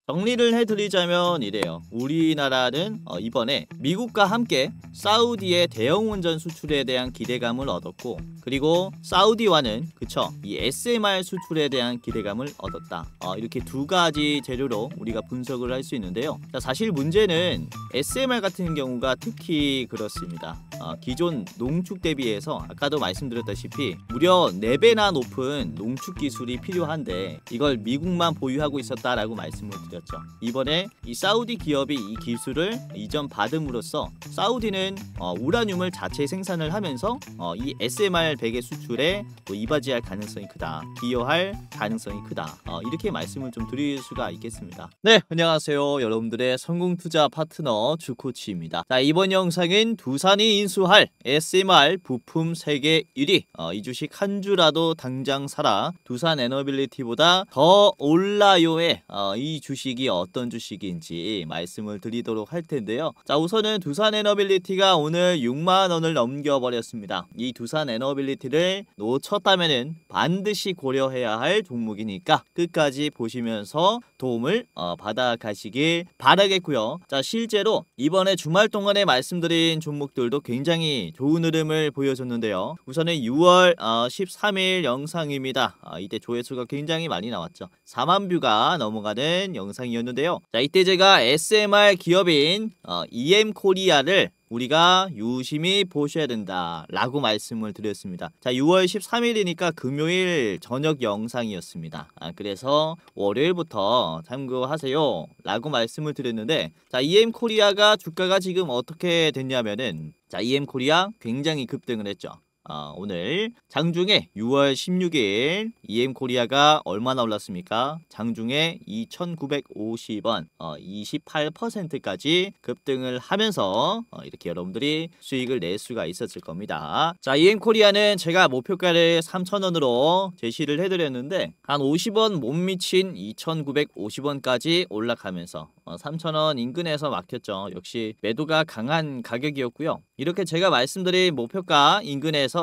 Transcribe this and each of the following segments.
정리를 해드리자면 이래요. 우리나라는 이번에 미국과 함께 사우디의 대형 원전 수출에 대한 기대감을 얻었고, 그리고 사우디와는 그쵸, 이 SMR 수출에 대한 기대감을 얻었다. 이렇게 두 가지 재료로 우리가 분석을 할 수 있는데요. 자, 사실 문제는 SMR 같은 경우가 특히 그렇습니다. 기존 농축 대비해서 아까도 말씀드렸다시피 무려 4배나 높은 농축 기술이 필요한데 이걸 미국만 보유하고 있었다라고 말씀을 드렸죠. 이번에 이 사우디 기업이 이 기술을 이전 받음으로써 사우디는 우라늄을 자체 생산을 하면서 이 SMR 베개 수출에 또 이바지할 가능성이 크다, 기여할 가능성이 크다, 이렇게 말씀을 좀 드릴 수가 있겠습니다. 네, 안녕하세요. 여러분들의 성공투자 파트너 주코치입니다. 자, 이번 영상은 두산이 인수할 SMR 부품 세계 1위, 이 주식 한 주라도 당장 사라, 두산 에너빌리티보다 더 올라요의 이 주식이 어떤 주식인지 말씀을 드리도록 할 텐데요. 자, 우선은 두산 에너빌리티가 오늘 6만원을 넘겨버렸습니다. 이 두산 에너빌리티를 놓쳤다면은 반드시 고려해야 할 종목이니까 끝까지 보시면서 도움을 받아가시길 바라겠고요. 자, 실제로 이번에 주말 동안에 말씀드린 종목들도 굉장히 좋은 흐름을 보여줬는데요. 우선은 6월 13일 영상입니다. 이때 조회수가 굉장히 많이 나왔죠. 4만 뷰가 넘어가는 영상이었는데요. 자, 이때 제가 SMR 기업인 EM코리아를 우리가 유심히 보셔야 된다 라고 말씀을 드렸습니다. 자, 6월 13일이니까 금요일 저녁 영상이었습니다. 그래서 월요일부터 참고하세요 라고 말씀을 드렸는데, 자, EM코리아가 주가가 지금 어떻게 됐냐면은, 자, EM코리아 굉장히 급등을 했죠. 오늘 장중에 6월 16일 EM코리아가 얼마나 올랐습니까? 장중에 2,950원, 28%까지 급등을 하면서 이렇게 여러분들이 수익을 낼 수가 있었을 겁니다. 자, EM코리아는 제가 목표가를 3,000원으로 제시를 해드렸는데 한 50원 못 미친 2,950원까지 올라가면서 3,000원 인근에서 막혔죠. 역시 매도가 강한 가격이었고요. 이렇게 제가 말씀드린 목표가 인근에서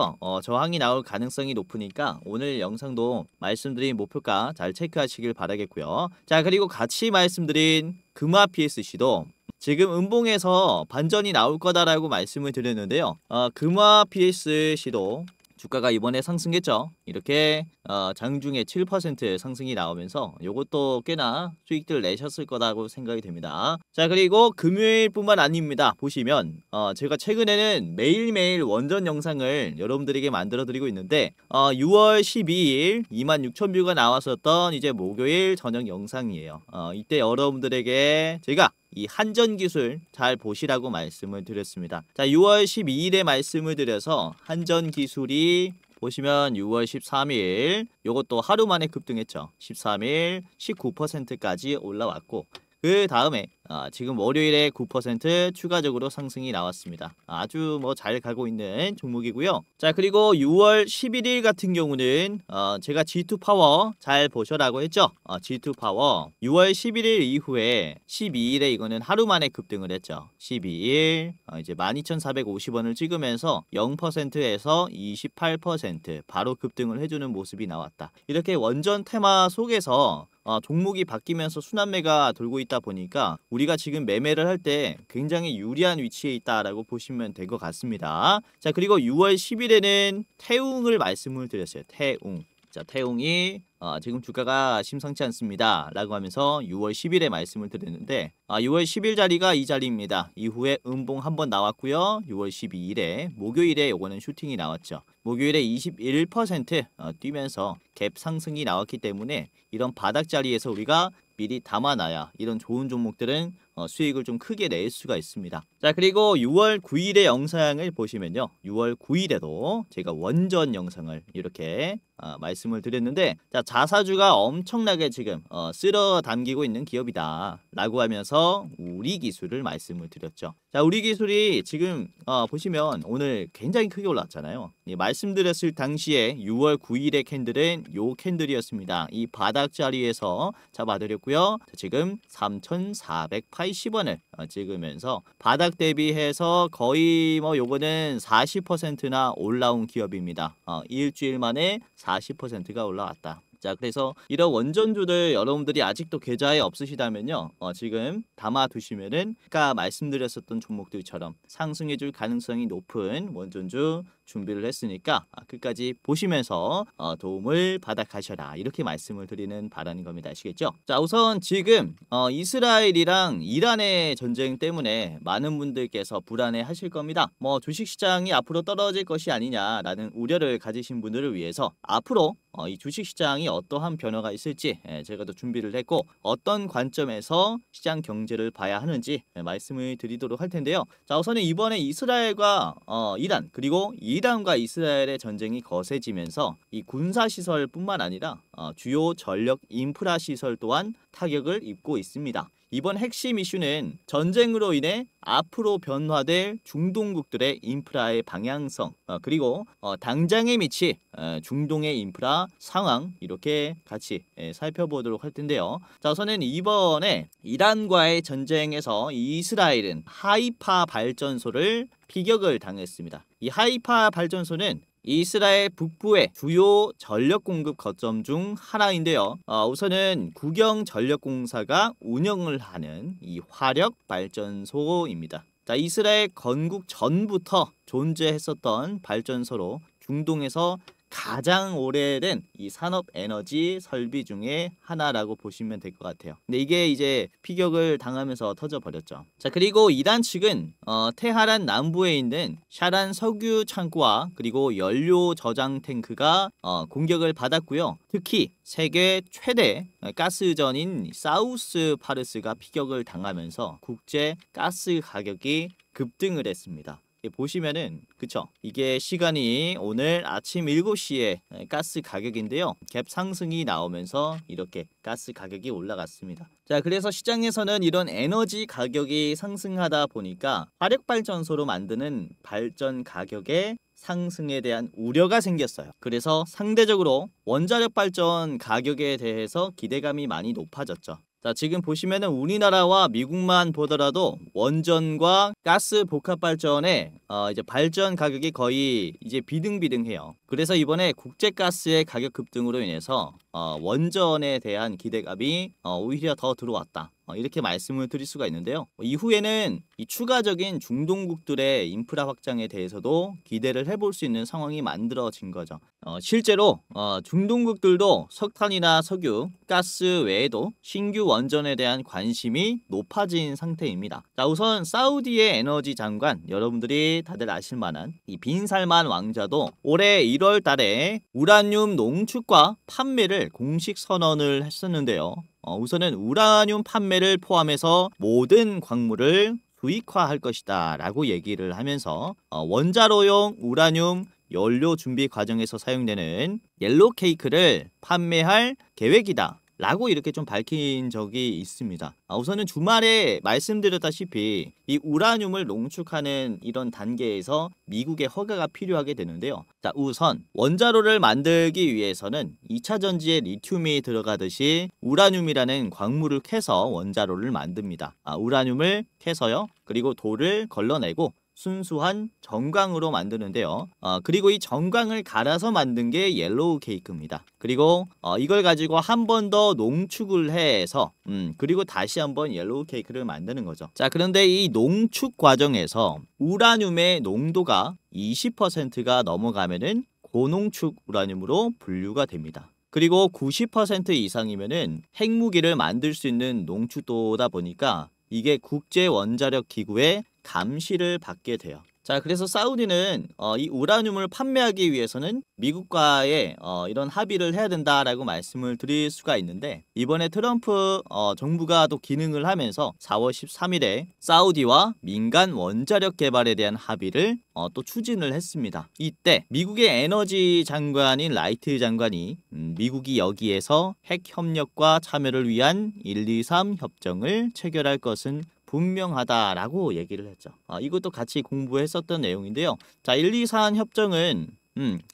저항이 나올 가능성이 높으니까 오늘 영상도 말씀드린 목표가 잘 체크하시길 바라겠고요. 자, 그리고 같이 말씀드린 금화 PSC도 지금 음봉에서 반전이 나올 거다라고 말씀을 드렸는데요. 금화 PSC도 주가가 이번에 상승했죠. 이렇게 장중에 7% 상승이 나오면서 요것도 꽤나 수익들 내셨을 거라고 생각이 됩니다. 자, 그리고 금요일뿐만 아닙니다. 보시면 제가 최근에는 매일매일 원전 영상을 여러분들에게 만들어 드리고 있는데 6월 12일 26,000뷰가 나왔었던 이제 목요일 저녁 영상이에요. 이때 여러분들에게 제가 이 한전 기술 잘 보시라고 말씀을 드렸습니다. 자, 6월 12일에 말씀을 드려서 한전 기술이 보시면 6월 13일 요것도 하루 만에 급등했죠. 13일 19%까지 올라왔고, 그 다음에 지금 월요일에 9% 추가적으로 상승이 나왔습니다. 아주 잘 가고 있는 종목이고요. 자, 그리고 6월 11일 같은 경우는 제가 G2파워 잘 보셔라고 했죠. G2파워 6월 11일 이후에 12일에 이거는 하루 만에 급등을 했죠. 12일 이제 12,450원을 찍으면서 0%에서 28% 바로 급등을 해주는 모습이 나왔다. 이렇게 원전 테마 속에서 종목이 바뀌면서 순환매가 돌고 있다 보니까 우리가 지금 매매를 할 때 굉장히 유리한 위치에 있다라고 보시면 될 것 같습니다. 자, 그리고 6월 10일에는 태웅을 말씀을 드렸어요. 태웅. 자, 태웅이 지금 주가가 심상치 않습니다 라고 하면서 6월 10일에 말씀을 드렸는데 6월 10일 자리가 이 자리입니다. 이후에 음봉 한번 나왔고요. 6월 12일에 목요일에 요거는 슈팅이 나왔죠. 목요일에 21% 뛰면서 갭 상승이 나왔기 때문에 이런 바닥 자리에서 우리가 미리 담아놔야 이런 좋은 종목들은 수익을 좀 크게 낼 수가 있습니다. 자, 그리고 6월 9일의 영상을 보시면요. 6월 9일에도 제가 원전 영상을 이렇게 말씀을 드렸는데, 자, 자사주가 엄청나게 지금 쓸어 담기고 있는 기업이다 라고 하면서 우리 기술을 말씀을 드렸죠. 자, 우리 기술이 지금 보시면 오늘 굉장히 크게 올랐잖아요. 말씀드렸을 당시에 6월 9일의 캔들은 요 캔들이었습니다. 이 바닥 자리에서 잡아드렸고요. 자, 지금 3,480원을 찍으면서 바닥 대비해서 거의 뭐 요거는 40%나 올라온 기업입니다. 일주일 만에 40%가 올라왔다. 자, 그래서 이런 원전주들 여러분들이 아직도 계좌에 없으시다면요, 지금 담아 두시면은 아까 말씀드렸었던 종목들처럼 상승해줄 가능성이 높은 원전주 준비를 했으니까 끝까지 보시면서 도움을 받아 가셔라, 이렇게 말씀을 드리는 바라는 겁니다. 아시겠죠? 자, 우선 지금 이스라엘이랑 이란의 전쟁 때문에 많은 분들께서 불안해 하실 겁니다. 뭐 주식시장이 앞으로 떨어질 것이 아니냐라는 우려를 가지신 분들을 위해서 앞으로 이 주식시장이 어떠한 변화가 있을지 제가 또 준비를 했고, 어떤 관점에서 시장 경제를 봐야 하는지 말씀을 드리도록 할 텐데요. 자, 우선은 이번에 이스라엘과 이란, 그리고 이란과 이스라엘의 전쟁이 거세지면서 이 군사시설뿐만 아니라 주요 전력 인프라 시설 또한 타격을 입고 있습니다. 이번 핵심 이슈는 전쟁으로 인해 앞으로 변화될 중동국들의 인프라의 방향성, 그리고 당장에 미칠 중동의 인프라 상황, 이렇게 같이 살펴보도록 할 텐데요. 자, 우선은 이번에 이란과의 전쟁에서 이스라엘은 하이파 발전소를 피격을 당했습니다. 이 하이파 발전소는 이스라엘 북부의 주요 전력 공급 거점 중 하나인데요. 우선은 국영전력공사가 운영을 하는 이 화력 발전소입니다. 자, 이스라엘 건국 전부터 존재했었던 발전소로 중동에서 가장 오래된 이 산업 에너지 설비 중에 하나라고 보시면 될 것 같아요. 근데 이게 이제 피격을 당하면서 터져버렸죠. 자, 그리고 이란 측은 테헤란 남부에 있는 샤란 석유 창고와 그리고 연료 저장 탱크가 공격을 받았고요. 특히 세계 최대 가스전인 사우스 파르스가 피격을 당하면서 국제 가스 가격이 급등을 했습니다. 보시면은 그쵸, 이게 시간이 오늘 아침 7시에 가스 가격인데요, 갭 상승이 나오면서 이렇게 가스 가격이 올라갔습니다. 자, 그래서 시장에서는 이런 에너지 가격이 상승하다 보니까 화력발전소로 만드는 발전 가격의 상승에 대한 우려가 생겼어요. 그래서 상대적으로 원자력 발전 가격에 대해서 기대감이 많이 높아졌죠. 자, 지금 보시면은 우리나라와 미국만 보더라도 원전과 가스 복합 발전의 이제 발전 가격이 거의 이제 비등비등해요. 그래서 이번에 국제가스의 가격 급등으로 인해서 원전에 대한 기대감이 오히려 더 들어왔다, 이렇게 말씀을 드릴 수가 있는데요. 이후에는 이 추가적인 중동국들의 인프라 확장에 대해서도 기대를 해볼 수 있는 상황이 만들어진 거죠. 실제로 중동국들도 석탄이나 석유, 가스 외에도 신규 원전에 대한 관심이 높아진 상태입니다. 자, 우선 사우디의 에너지 장관, 여러분들이 다들 아실 만한 이 빈살만 왕자도 올해 1월 달에 우라늄 농축과 판매를 공식 선언을 했었는데요. 우선은 우라늄 판매를 포함해서 모든 광물을 수익화할 것이다 라고 얘기를 하면서 원자로용 우라늄 연료 준비 과정에서 사용되는 옐로우 케이크를 판매할 계획이다 라고 이렇게 좀 밝힌 적이 있습니다. 우선은 주말에 말씀드렸다시피 이 우라늄을 농축하는 이런 단계에서 미국의 허가가 필요하게 되는데요. 자, 우선 원자로를 만들기 위해서는 2차 전지에 리튬이 들어가듯이 우라늄이라는 광물을 캐서 원자로를 만듭니다. 우라늄을 캐서요, 그리고 돌을 걸러내고 순수한 정광으로 만드는데요. 그리고 이 정광을 갈아서 만든 게 옐로우 케이크입니다. 그리고 이걸 가지고 한 번 더 농축을 해서 그리고 다시 한번 옐로우 케이크를 만드는 거죠. 자, 그런데 이 농축 과정에서 우라늄의 농도가 20%가 넘어가면은 고농축 우라늄으로 분류가 됩니다. 그리고 90% 이상이면은 핵무기를 만들 수 있는 농축도다 보니까 이게 국제 원자력 기구의 감시를 받게 돼요. 자, 그래서 사우디는 이 우라늄을 판매하기 위해서는 미국과의 이런 합의를 해야 된다라고 말씀을 드릴 수가 있는데, 이번에 트럼프 정부가 또 기능을 하면서 4월 13일에 사우디와 민간 원자력 개발에 대한 합의를 또 추진을 했습니다. 이때 미국의 에너지 장관인 라이트 장관이 미국이 여기에서 핵 협력과 참여를 위한 123 협정을 체결할 것은 분명하다라고 얘기를 했죠. 이것도 같이 공부했었던 내용인데요. 자, 1, 2, 4한 협정은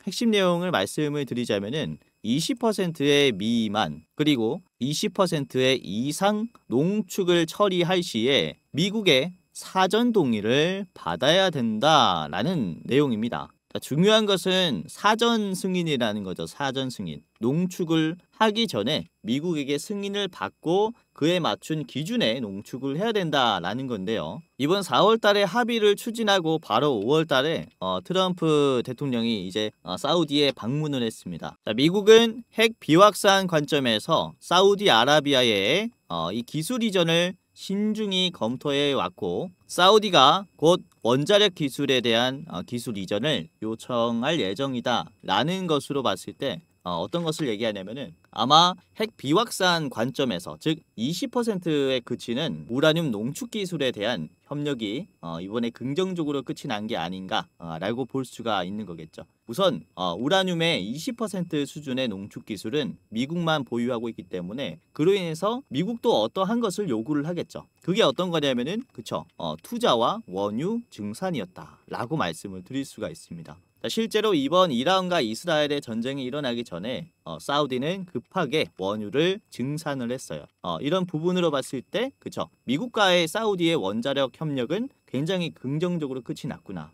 핵심 내용을 말씀을 드리자면은 20%의 미만 그리고 20%의 이상 농축을 처리할 시에 미국의 사전 동의를 받아야 된다라는 내용입니다. 중요한 것은 사전 승인이라는 거죠. 사전 승인. 농축을 하기 전에 미국에게 승인을 받고 그에 맞춘 기준에 농축을 해야 된다라는 건데요. 이번 4월 달에 합의를 추진하고 바로 5월 달에 트럼프 대통령이 이제 사우디에 방문을 했습니다. 자, 미국은 핵 비확산 관점에서 사우디아라비아의 이 기술 이전을 신중히 검토해 왔고 사우디가 곧 원자력 기술에 대한 기술 이전을 요청할 예정이다 라는 것으로 봤을 때 어떤 것을 얘기하냐면은 아마 핵 비확산 관점에서 즉 20%에 그치는 우라늄 농축 기술에 대한 협력이 이번에 긍정적으로 끝이 난 게 아닌가라고 볼 수가 있는 거겠죠. 우선 우라늄의 20% 수준의 농축 기술은 미국만 보유하고 있기 때문에 그로 인해서 미국도 어떠한 것을 요구를 하겠죠. 그게 어떤 거냐면은 그쵸 투자와 원유 증산이었다라고 말씀을 드릴 수가 있습니다. 자, 실제로 이번 이란과 이스라엘의 전쟁이 일어나기 전에 사우디는 급하게 원유를 증산을 했어요. 이런 부분으로 봤을 때 그쵸 미국과의 사우디의 원자력 협력은 굉장히 긍정적으로 끝이 났구나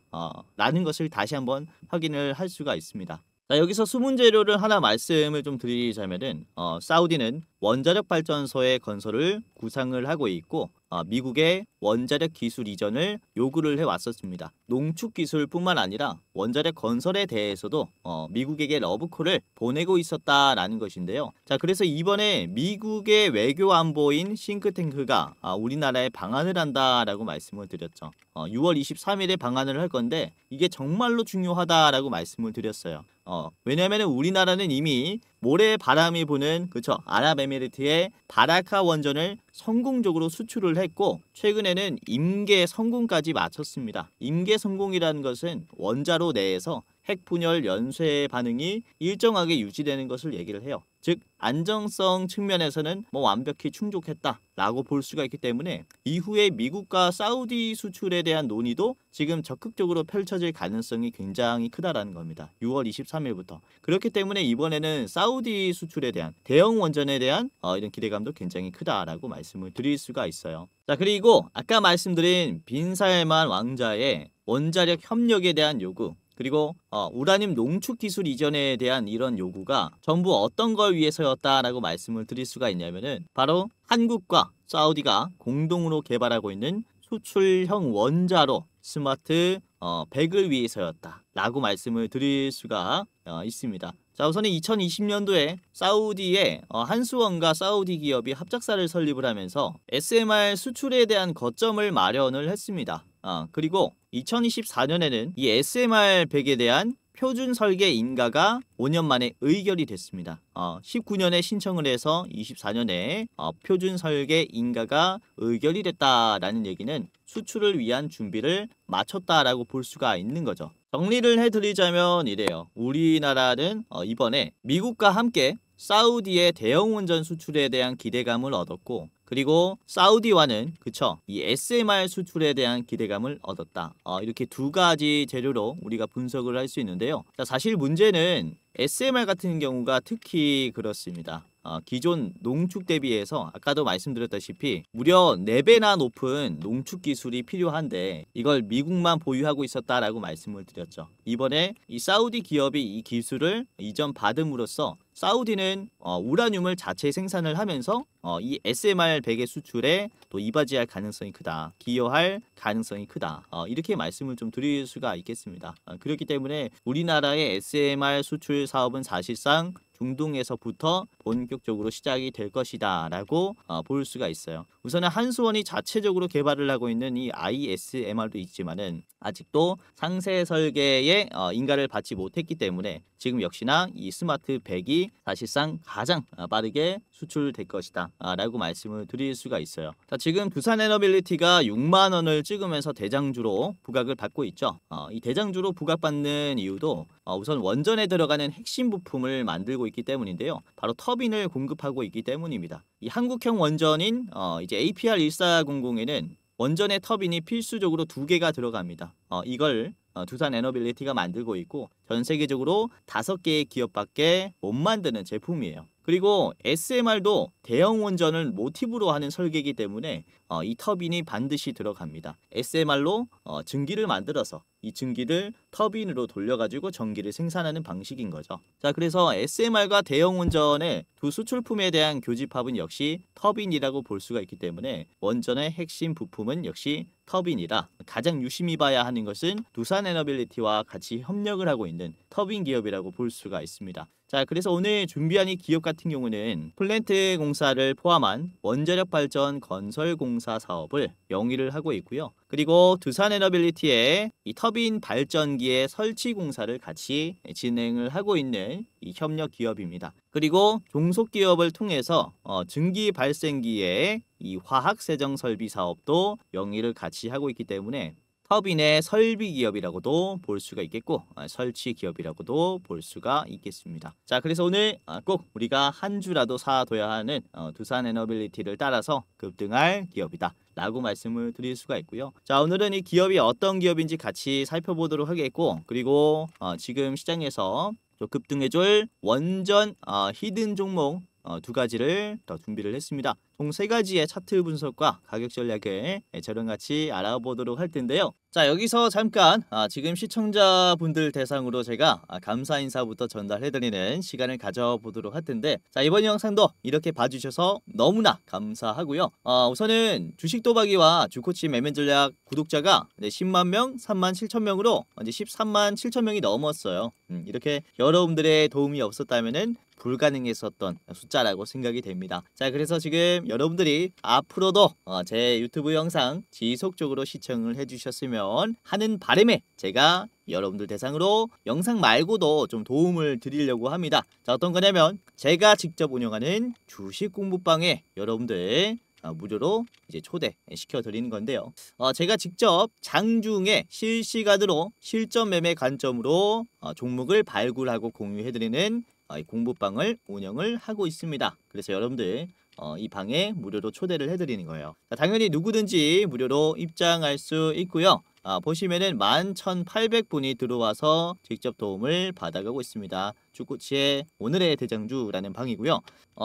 라는 것을 다시 한번 확인을 할 수가 있습니다. 자, 여기서 수문 재료를 하나 말씀을 좀 드리자면은 사우디는 원자력 발전소의 건설을 구상을 하고 있고 미국의 원자력 기술 이전을 요구를 해왔었습니다. 농축 기술뿐만 아니라 원자력 건설에 대해서도 미국에게 러브콜을 보내고 있었다라는 것인데요. 자, 그래서 이번에 미국의 외교 안보인 싱크탱크가 우리나라에 방한을 한다라고 말씀을 드렸죠. 6월 23일에 방한을 할 건데 이게 정말로 중요하다라고 말씀을 드렸어요. 왜냐하면 우리나라는 이미 모래 바람이 부는 그쵸 아랍에미리트의 바라카 원전을 성공적으로 수출을 했고 최근에는 임계 성공까지 마쳤습니다. 임계 성공이라는 것은 원자로 내에서 핵 분열 연쇄 반응이 일정하게 유지되는 것을 얘기를 해요. 즉 안정성 측면에서는 완벽히 충족했다라고 볼 수가 있기 때문에 이후에 미국과 사우디 수출에 대한 논의도 지금 적극적으로 펼쳐질 가능성이 굉장히 크다라는 겁니다. 6월 23일부터. 그렇기 때문에 이번에는 사우디 수출에 대한 대형 원전에 대한 이런 기대감도 굉장히 크다라고 말씀을 드릴 수가 있어요. 자, 그리고 아까 말씀드린 빈살만 왕자의 원자력 협력에 대한 요구 그리고 우라늄 농축 기술 이전에 대한 이런 요구가 전부 어떤 걸 위해서였다라고 말씀을 드릴 수가 있냐면은 바로 한국과 사우디가 공동으로 개발하고 있는 수출형 원자로 스마트 100을 위해서였다라고 말씀을 드릴 수가 있습니다. 자, 우선은 2020년도에 사우디의 한수원과 사우디 기업이 합작사를 설립을 하면서 SMR 수출에 대한 거점을 마련을 했습니다. 그리고 2024년에는 이 SMR 100에 대한 표준 설계 인가가 5년 만에 의결이 됐습니다. 19년에 신청을 해서 24년에 표준 설계 인가가 의결이 됐다라는 얘기는 수출을 위한 준비를 마쳤다라고 볼 수가 있는 거죠. 정리를 해드리자면 이래요. 우리나라는 이번에 미국과 함께 사우디의 대형 원전 수출에 대한 기대감을 얻었고 그리고 사우디와는 그쵸 이 SMR 수출에 대한 기대감을 얻었다. 이렇게 두 가지 재료로 우리가 분석을 할 수 있는데요. 자, 사실 문제는 SMR 같은 경우가 특히 그렇습니다. 기존 농축 대비해서 아까도 말씀드렸다시피 무려 4배나 높은 농축 기술이 필요한데 이걸 미국만 보유하고 있었다라고 말씀을 드렸죠. 이번에 이 사우디 기업이 이 기술을 이전 받음으로써 사우디는 우라늄을 자체 생산을 하면서 이 SMR 100의 수출에 또 이바지할 가능성이 크다. 기여할 가능성이 크다. 이렇게 말씀을 좀 드릴 수가 있겠습니다. 그렇기 때문에 우리나라의 SMR 수출 사업은 사실상 중동에서부터 본격적으로 시작이 될 것이다 라고 볼 수가 있어요. 우선은 한수원이 자체적으로 개발을 하고 있는 이 ISMR도 있지만은 아직도 상세 설계에 인가를 받지 못했기 때문에 지금 역시나 이 스마트 100이 사실상 가장 빠르게 수출될 것이다 라고 말씀을 드릴 수가 있어요. 자, 지금 두산에너빌리티가 6만원을 찍으면서 대장주로 부각을 받고 있죠. 이 대장주로 부각받는 이유도 우선 원전에 들어가는 핵심 부품을 만들고 있기 때문인데요. 바로 터빈을 공급하고 있기 때문입니다. 이 한국형 원전인 이제 APR1400에는 원전의 터빈이 필수적으로 2개가 들어갑니다. 이걸 두산 에너빌리티가 만들고 있고 전 세계적으로 5개의 기업밖에 못 만드는 제품이에요. 그리고 SMR도 대형 원전을 모티브로 하는 설계이기 때문에 이 터빈이 반드시 들어갑니다. SMR로 증기를 만들어서 이 증기를 터빈으로 돌려가지고 전기를 생산하는 방식인 거죠. 자, 그래서 SMR과 대형 원전의 두 수출품에 대한 교집합은 역시 터빈이라고 볼 수가 있기 때문에 원전의 핵심 부품은 역시 터빈이라 가장 유심히 봐야 하는 것은 두산 에너빌리티와 같이 협력을 하고 있는 터빈 기업이라고 볼 수가 있습니다. 자, 그래서 오늘 준비한 이 기업 같은 경우는 플랜트 공사를 포함한 원자력 발전 건설 공사 사업을 영위를 하고 있고요. 그리고 두산 에너빌리티의 이 터빈 발전기의 설치 공사를 같이 진행을 하고 있는 이 협력 기업입니다. 그리고 종속 기업을 통해서 증기 발생기의 이 화학 세정 설비 사업도 영위를 같이 하고 있기 때문에 터빈의 설비 기업이라고도 볼 수가 있겠고 설치 기업이라고도 볼 수가 있겠습니다. 자, 그래서 오늘 꼭 우리가 한 주라도 사둬야 하는 두산 에너빌리티를 따라서 급등할 기업이다 라고 말씀을 드릴 수가 있고요. 자, 오늘은 이 기업이 어떤 기업인지 같이 살펴보도록 하겠고, 그리고 지금 시장에서 급등해줄 원전 히든 종목 2가지를 더 준비를 했습니다. 총 3가지의 차트 분석과 가격 전략을 저랑 같이 알아보도록 할 텐데요. 자, 여기서 잠깐 지금 시청자분들 대상으로 제가 감사 인사부터 전달해드리는 시간을 가져보도록 할 텐데, 자, 이번 영상도 이렇게 봐주셔서 너무나 감사하고요. 우선은 주식 도박이와 주코치 매매 전략 구독자가 10만 명, 3만 7천 명으로 이제 13만 7천 명이 넘었어요. 이렇게 여러분들의 도움이 없었다면은 불가능했었던 숫자라고 생각이 됩니다. 자, 그래서 지금 여러분들이 앞으로도 제 유튜브 영상 지속적으로 시청을 해주셨으면 하는 바람에 제가 여러분들 대상으로 영상 말고도 좀 도움을 드리려고 합니다. 자, 어떤 거냐면 제가 직접 운영하는 주식 공부방에 여러분들 무료로 이제 초대시켜 드리는 건데요. 제가 직접 장중에 실시간으로 실전 매매 관점으로 종목을 발굴하고 공유해 드리는 공부방을 운영을 하고 있습니다. 그래서 여러분들 이 방에 무료로 초대를 해드리는 거예요. 자, 당연히 누구든지 무료로 입장할 수 있고요. 보시면은 11,800분이 들어와서 직접 도움을 받아가고 있습니다. 주코치의 오늘의 대장주라는 방이고요.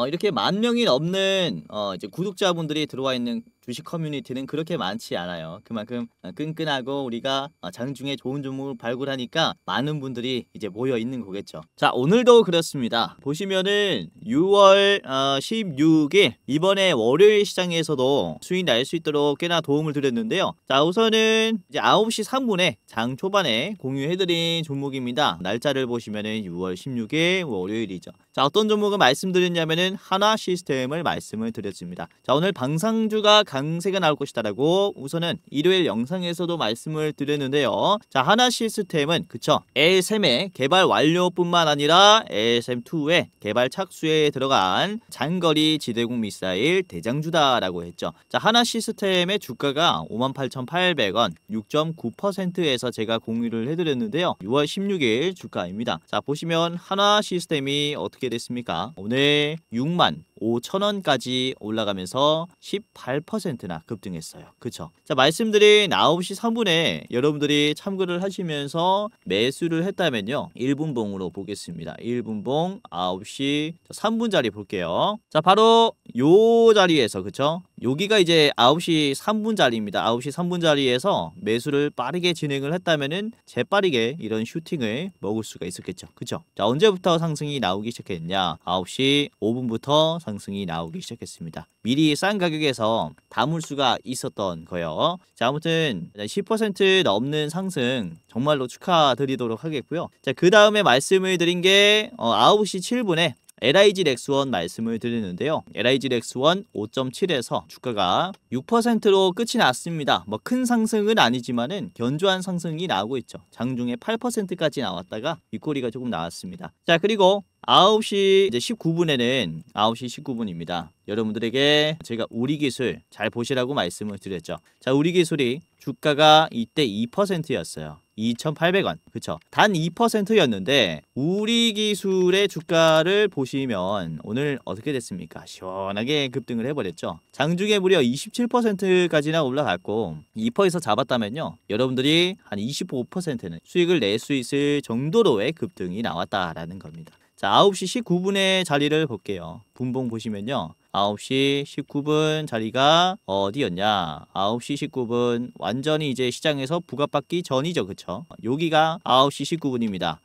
이렇게 10,000명이 넘는 이제 구독자분들이 들어와 있는 주식 커뮤니티는 그렇게 많지 않아요. 그만큼 끈끈하고 우리가 장중에 좋은 종목을 발굴하니까 많은 분들이 이제 모여 있는 거겠죠. 자, 오늘도 그렇습니다. 보시면은 6월 16일 이번에 월요일 시장에서도 수익 날 수 있도록 꽤나 도움을 드렸는데요. 자, 우선은 이제 9시 3분에 장 초반에 공유해드린 종목입니다. 날짜를 보시면은 6월 16일 월요일이죠. 자, 어떤 종목을 말씀드렸냐면은 하나 시스템을 말씀을 드렸습니다. 자, 오늘 방상주가 강세가 나올 것이다라고 우선은 일요일 영상에서도 말씀을 드렸는데요. 자, 하나 시스템은 그쵸, LSM의 개발 완료뿐만 아니라 LSM2의 개발 착수에 들어간 장거리 지대공 미사일 대장주다라고 했죠. 자, 하나 시스템의 주가가 58,800원 6.9%에서 제가 공유를 해드렸는데요. 6월 16일 주가입니다. 자, 보시면 하나 시스템이 어떻게 됐습니까? 오늘 65,000원까지 올라가면서 18%나 급등했어요. 그쵸? 자, 말씀드린 9시 3분에 여러분들이 참고를 하시면서 매수를 했다면요, 1분봉으로 보겠습니다. 1분봉 9시 3분짜리 볼게요. 자, 바로 요 자리에서, 그쵸? 여기가 이제 9시 3분짜리입니다. 9시 3분짜리에서 매수를 빠르게 진행을 했다면은 재빠르게 이런 슈팅을 먹을 수가 있었겠죠. 그쵸? 자, 언제부터 상승이 나오기 시작했냐? 9시 5분부터 상승이 나오기 시작했습니다. 미리 싼 가격에서 담을 수가 있었던 거예요. 자, 아무튼 10% 넘는 상승 정말로 축하드리도록 하겠고요. 자, 그 다음에 말씀을 드린 게 9시 7분에 LIG 렉스원 말씀을 드리는데요. LIG 렉스원 5.7에서 주가가 6%로 끝이 났습니다. 뭐 큰 상승은 아니지만은 견조한 상승이 나오고 있죠. 장중에 8%까지 나왔다가 윗꼬리가 조금 나왔습니다. 자, 그리고 9시 이제 19분에는 9시 19분입니다. 여러분들에게 제가 우리 기술 잘 보시라고 말씀을 드렸죠. 자, 우리 기술이 주가가 이때 2%였어요. 2,800원. 그쵸? 단 2%였는데 우리 기술의 주가를 보시면 오늘 어떻게 됐습니까? 시원하게 급등을 해버렸죠. 장중에 무려 27%까지나 올라갔고 2%에서 잡았다면요. 여러분들이 한 25%는 수익을 낼 수 있을 정도로의 급등이 나왔다라는 겁니다. 자, 9시 19분의 자리를 볼게요. 분봉 보시면요. 9시 19분 자리가 어디였냐? 9시 19분 완전히 이제 시장에서 부각받기 전이죠. 그쵸? 여기가 9시 19분입니다.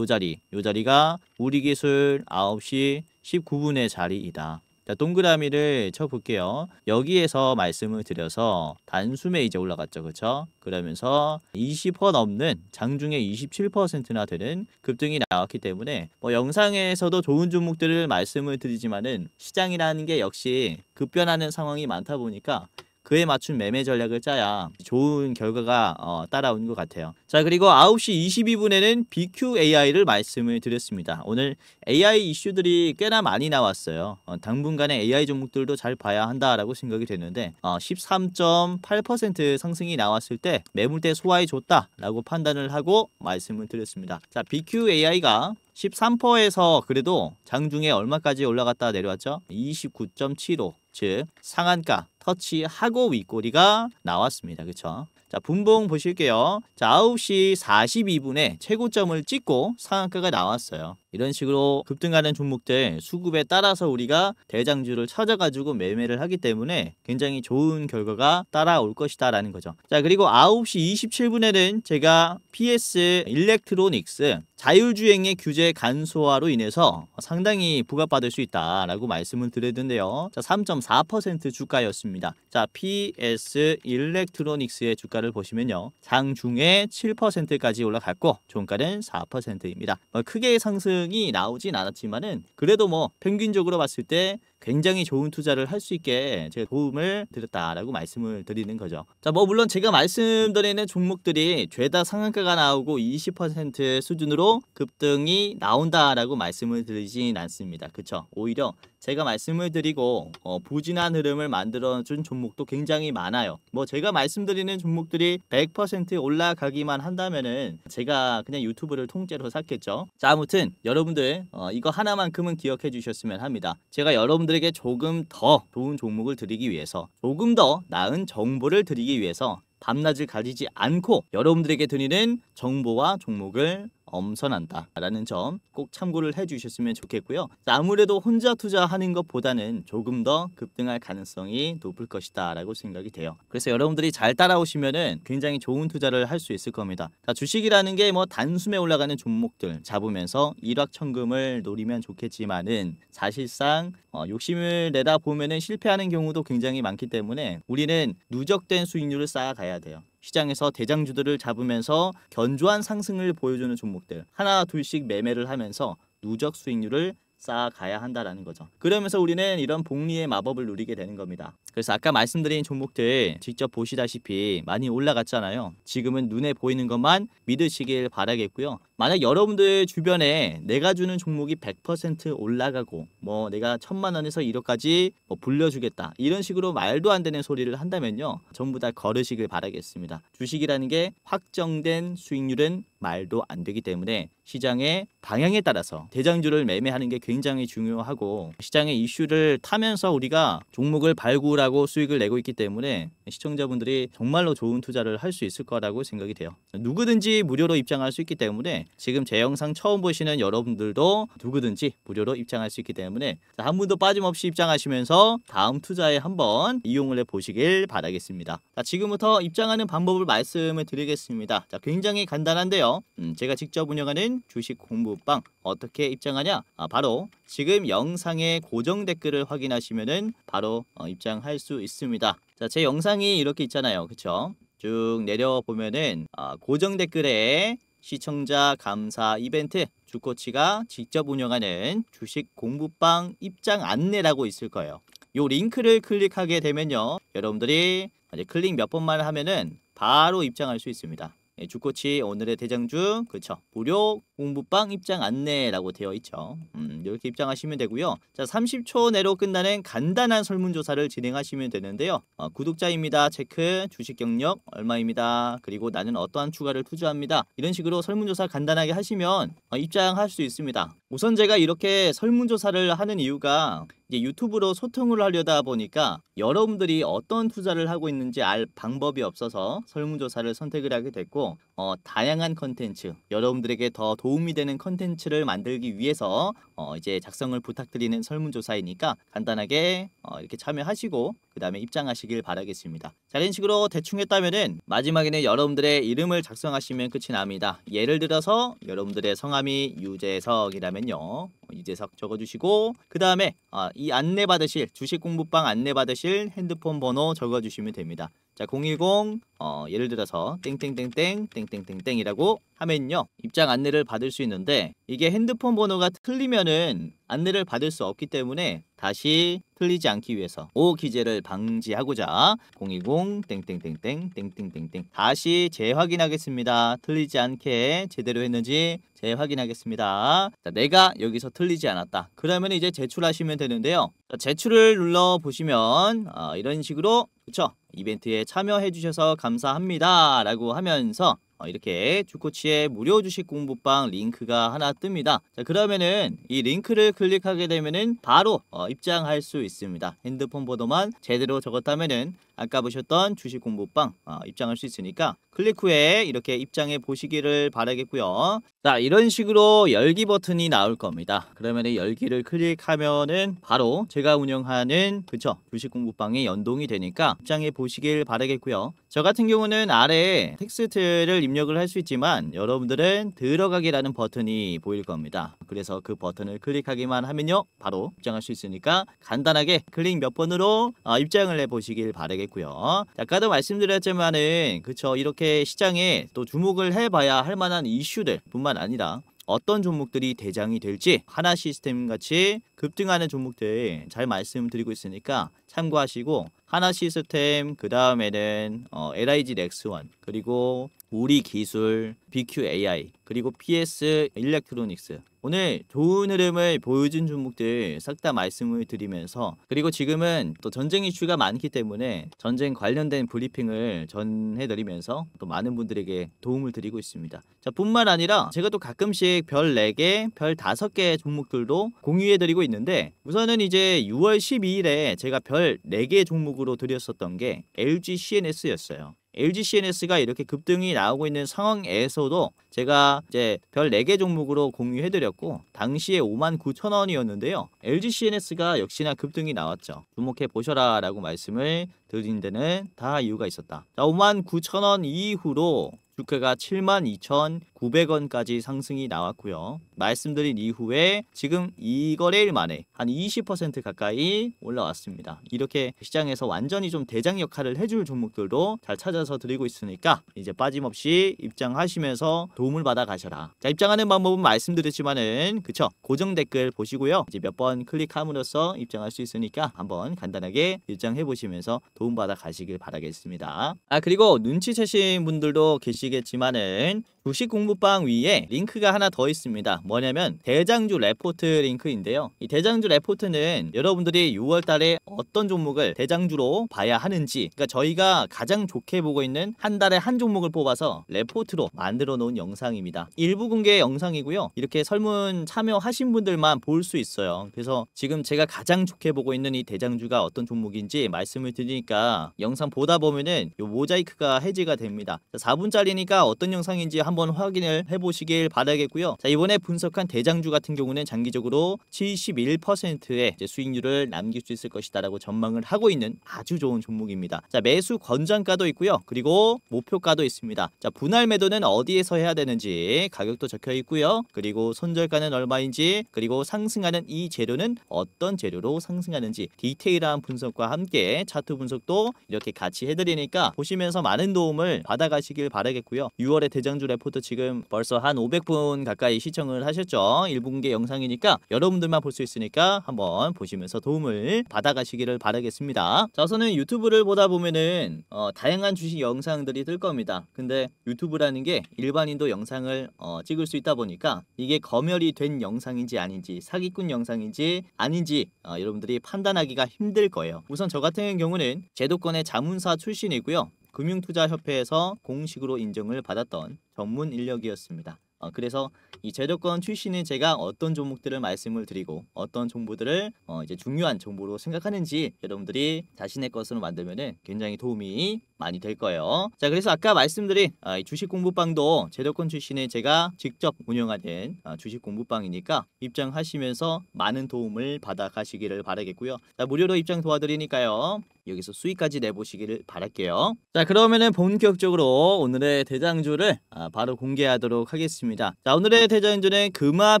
요 자리가 우리 기술 9시 19분의 자리이다. 자, 동그라미를 쳐볼게요. 여기에서 말씀을 드려서 단숨에 이제 올라갔죠. 그쵸? 그러면서 20% 넘는 장중에 27%나 되는 급등이 나왔기 때문에 영상에서도 좋은 종목들을 말씀을 드리지만은 시장이라는 게 역시 급변하는 상황이 많다 보니까 그에 맞춘 매매 전략을 짜야 좋은 결과가 따라오는 것 같아요. 자, 그리고 9시 22분에는 BQAI를 말씀을 드렸습니다. 오늘 AI 이슈들이 꽤나 많이 나왔어요. 당분간의 AI 종목들도 잘 봐야 한다라고 생각이 되는데 13.8% 상승이 나왔을 때 매물대 소화해 줬다라고 판단을 하고 말씀을 드렸습니다. 자, BQAI가 13%에서 그래도 장중에 얼마까지 올라갔다 내려왔죠? 29.75, 즉 상한가 터치하고 윗꼬리가 나왔습니다. 그쵸? 자, 분봉 보실게요. 자, 9시 42분에 최고점을 찍고 상한가가 나왔어요. 이런 식으로 급등하는 종목들 수급에 따라서 우리가 대장주를 찾아가지고 매매를 하기 때문에 굉장히 좋은 결과가 따라올 것이다 라는 거죠. 자, 그리고 9시 27분에는 제가 PS 일렉트로닉스 자율주행의 규제 간소화로 인해서 상당히 부각받을 수 있다라고 말씀을 드렸는데요. 자, 3.4% 주가였습니다. 자, PS 일렉트로닉스의 주가를 보시면요. 장중에 7%까지 올라갔고 종가는 4%입니다. 크게 상승이 나오진 않았지만은 그래도 평균적으로 봤을 때 굉장히 좋은 투자를 할 수 있게 제가 도움을 드렸다라고 말씀을 드리는 거죠. 자, 물론 제가 말씀드리는 종목들이 죄다 상한가가 나오고 20% 수준으로 급등이 나온다라고 말씀을 드리진 않습니다. 그쵸? 오히려 제가 말씀을 드리고 부진한 흐름을 만들어준 종목도 굉장히 많아요. 제가 말씀드리는 종목들이 100% 올라가기만 한다면은 제가 그냥 유튜브를 통째로 샀겠죠. 자, 아무튼 여러분들 이거 하나만큼은 기억해 주셨으면 합니다. 제가 여러분들에게 조금 더 좋은 종목을 드리기 위해서, 조금 더 나은 정보를 드리기 위해서 밤낮을 가리지 않고 여러분들에게 드리는 정보와 종목을 엄선한다 라는 점 꼭 참고를 해 주셨으면 좋겠고요. 아무래도 혼자 투자하는 것보다는 조금 더 급등할 가능성이 높을 것이다 라고 생각이 돼요. 그래서 여러분들이 잘 따라오시면은 굉장히 좋은 투자를 할 수 있을 겁니다. 자, 주식이라는 게 단숨에 올라가는 종목들 잡으면서 일확천금을 노리면 좋겠지만은 사실상 욕심을 내다 보면은 실패하는 경우도 굉장히 많기 때문에 우리는 누적된 수익률을 쌓아가야 돼요. 시장에서 대장주들을 잡으면서 견조한 상승을 보여주는 종목들 하나 둘씩 매매를 하면서 누적 수익률을 쌓아가야 한다라는 거죠. 그러면서 우리는 이런 복리의 마법을 누리게 되는 겁니다. 그래서 아까 말씀드린 종목들 직접 보시다시피 많이 올라갔잖아요. 지금은 눈에 보이는 것만 믿으시길 바라겠고요. 만약 여러분들 주변에 내가 주는 종목이 100% 올라가고 내가 1000만원에서 1억까지 불려주겠다 이런 식으로 말도 안 되는 소리를 한다면요, 전부 다 거르시길 바라겠습니다. 주식이라는 게 확정된 수익률은 말도 안 되기 때문에 시장의 방향에 따라서 대장주를 매매하는 게 굉장히 중요하고, 시장의 이슈를 타면서 우리가 종목을 발굴하고 수익을 내고 있기 때문에 시청자분들이 정말로 좋은 투자를 할 수 있을 거라고 생각이 돼요. 누구든지 무료로 입장할 수 있기 때문에 지금 제 영상 처음 보시는 여러분들도 누구든지 무료로 입장할 수 있기 때문에 한 분도 빠짐없이 입장하시면서 다음 투자에 한번 이용을 해보시길 바라겠습니다. 자, 지금부터 입장하는 방법을 말씀을 드리겠습니다. 자, 굉장히 간단한데요. 제가 직접 운영하는 주식 공부방 어떻게 입장하냐? 바로 지금 영상의 고정 댓글을 확인하시면은 바로 입장할 수 있습니다. 자, 제 영상이 이렇게 있잖아요. 그쵸? 쭉 내려보면은 고정 댓글에 시청자 감사 이벤트 주코치가 직접 운영하는 주식 공부방 입장 안내라고 있을 거예요. 요 링크를 클릭하게 되면요, 여러분들이 클릭 몇 번만 하면은 바로 입장할 수 있습니다. 주코치 오늘의 대장주 그쵸 무료 공부방 입장 안내라고 되어 있죠. 이렇게 입장하시면 되고요. 자 30초 내로 끝나는 간단한 설문조사를 진행하시면 되는데요. 구독자입니다 체크, 주식 경력 얼마입니다, 그리고 나는 어떠한 추가를 투자합니다, 이런 식으로 설문조사 간단하게 하시면 입장할 수 있습니다. 우선 제가 이렇게 설문조사를 하는 이유가 이제 유튜브로 소통을 하려다 보니까 여러분들이 어떤 투자를 하고 있는지 알 방법이 없어서 설문조사를 선택을 하게 됐고, 다양한 컨텐츠, 여러분들에게 더 도움이 되는 컨텐츠를 만들기 위해서 이제 작성을 부탁드리는 설문조사이니까 간단하게 이렇게 참여하시고 그 다음에 입장하시길 바라겠습니다. 자, 이런 식으로 대충 했다면은 마지막에는 여러분들의 이름을 작성하시면 끝이 납니다. 예를 들어서 여러분들의 성함이 유재석이라면요, 유재석 적어주시고 그 다음에 이 안내받으실 주식 공부방 안내받으실 핸드폰 번호 적어주시면 됩니다. 자 010 예를 들어서 땡땡땡땡 땡땡땡땡이라고 하면요 입장 안내를 받을 수 있는데, 이게 핸드폰 번호가 틀리면은 안내를 받을 수 없기 때문에 다시 틀리지 않기 위해서 오기재를 방지하고자 010 땡땡땡땡 땡땡땡땡 다시 재확인하겠습니다. 틀리지 않게 제대로 했는지 재확인하겠습니다. 자, 내가 여기서 틀리지 않았다 그러면 이제 제출하시면 되는데요. 자, 제출을 눌러 보시면 이런 식으로 그쵸 이벤트에 참여해 주셔서 감사합니다 라고 하면서 이렇게 주코치의 무료 주식 공부방 링크가 하나 뜹니다. 자 그러면은 이 링크를 클릭하게 되면은 바로 입장할 수 있습니다. 핸드폰 번호만 제대로 적었다면은 아까 보셨던 주식 공부방 입장할 수 있으니까 클릭 후에 이렇게 입장해 보시기를 바라겠고요. 자 이런 식으로 열기 버튼이 나올 겁니다. 그러면 열기를 클릭하면은 바로 제가 운영하는 그쵸 주식 공부방에 연동이 되니까 입장해 보시길 바라겠고요. 저 같은 경우는 아래에 텍스트를 입력을 할 수 있지만 여러분들은 들어가기라는 버튼이 보일 겁니다. 그래서 그 버튼을 클릭하기만 하면요 바로 입장할 수 있으니까 간단하게 클릭 몇 번으로 입장을 해 보시길 바라겠고요. 아까도 말씀드렸지만은 그쵸 이렇게 시장에 또 주목을 해봐야 할 만한 이슈들 뿐만 아니라 어떤 종목들이 대장이 될지 하나 시스템 같이 급등하는 종목들 잘 말씀드리고 있으니까 참고하시고, 하나 시스템 그 다음에는 LIG 넥스원 그리고 우리 기술, BQ AI 그리고 PS 일렉트로닉스 오늘 좋은 흐름을 보여준 종목들 싹 다 말씀을 드리면서, 그리고 지금은 또 전쟁 이슈가 많기 때문에 전쟁 관련된 브리핑을 전해드리면서 또 많은 분들에게 도움을 드리고 있습니다. 자 뿐만 아니라 제가 또 가끔씩 별 4개, 별 5개 종목들도 공유해드리고 있는데, 우선은 이제 6월 12일에 제가 별 4개 종목으로 드렸었던 게 LG CNS였어요. LG CNS가 이렇게 급등이 나오고 있는 상황에서도 제가 이제 별 4개 종목으로 공유해드렸고 당시에 59,000원이었는데요. LG CNS가 역시나 급등이 나왔죠. 주목해 보셔라 라고 말씀을 드린 데는 다 이유가 있었다. 자, 59,000원 이후로 주가가 72,900원까지 상승이 나왔고요. 말씀드린 이후에 지금 2거래일 만에 한 20% 가까이 올라왔습니다. 이렇게 시장에서 완전히 좀 대장 역할을 해줄 종목들도 잘 찾아서 드리고 있으니까 이제 빠짐없이 입장하시면서 도움을 받아 가셔라. 자 입장하는 방법은 말씀드렸지만은 그쵸 고정 댓글 보시고요. 이제 몇 번 클릭함으로써 입장할 수 있으니까 한번 간단하게 입장해 보시면서 도움 받아 가시길 바라겠습니다. 그리고 눈치채신 분들도 계시겠지만은 주식 공부방 위에 링크가 하나 더 있습니다. 뭐냐면 대장주 레포트 링크인데요. 이 대장주 레포트는 여러분들이 6월 달에 어떤 종목을 대장주로 봐야 하는지, 그러니까 저희가 가장 좋게 보고 있는 한 달에 한 종목을 뽑아서 레포트로 만들어 놓은 영상입니다. 일부 공개 영상이고요. 이렇게 설문 참여하신 분들만 볼 수 있어요. 그래서 지금 제가 가장 좋게 보고 있는 이 대장주가 어떤 종목인지 말씀을 드리니까 영상 보다 보면은 요 모자이크가 해제가 됩니다. 4분짜리니까 어떤 영상인지 한번 확인을 해보시길 바라겠고요. 자 이번에 분석한 대장주 같은 경우는 장기적으로 71%의 수익률을 남길 수 있을 것이다라고 전망을 하고 있는 아주 좋은 종목입니다. 자 매수 권장가도 있고요. 그리고 목표가도 있습니다. 자 분할 매도는 어디에서 해야 되는지 가격도 적혀 있고요. 그리고 손절가는 얼마인지, 그리고 상승하는 이 재료는 어떤 재료로 상승하는지 디테일한 분석과 함께 차트 분석도 이렇게 같이 해드리니까 보시면서 많은 도움을 받아가시길 바라겠고요. 6월의 대장주 레포트 지금 벌써 한 500분 가까이 시청을 하셨죠. 1분기 영상이니까 여러분들만 볼 수 있으니까 한번 보시면서 도움을 받아가시기를 바라겠습니다. 자, 우선은 유튜브를 보다 보면은 다양한 주식 영상들이 뜰 겁니다. 근데 유튜브라는 게 일반인도 영상을 찍을 수 있다 보니까 이게 검열이 된 영상인지 아닌지, 사기꾼 영상인지 아닌지 여러분들이 판단하기가 힘들 거예요. 우선 저 같은 경우는 제도권의 자문사 출신이고요. 금융투자협회에서 공식으로 인정을 받았던 전문 인력이었습니다. 그래서 이 제도권 출신인 제가 어떤 종목들을 말씀을 드리고 어떤 정보들을 이제 중요한 정보로 생각하는지 여러분들이 자신의 것으로 만들면은 굉장히 도움이 많이 될 거예요. 자, 그래서 아까 말씀드린 이 주식 공부방도 제도권 출신의 제가 직접 운영하는 주식 공부방이니까 입장하시면서 많은 도움을 받아 가시기를 바라겠고요. 자, 무료로 입장 도와드리니까요. 여기서 수익까지 내보시기를 바랄게요. 자, 그러면은 본격적으로 오늘의 대장주를 바로 공개하도록 하겠습니다. 자, 오늘의 대장주는 금화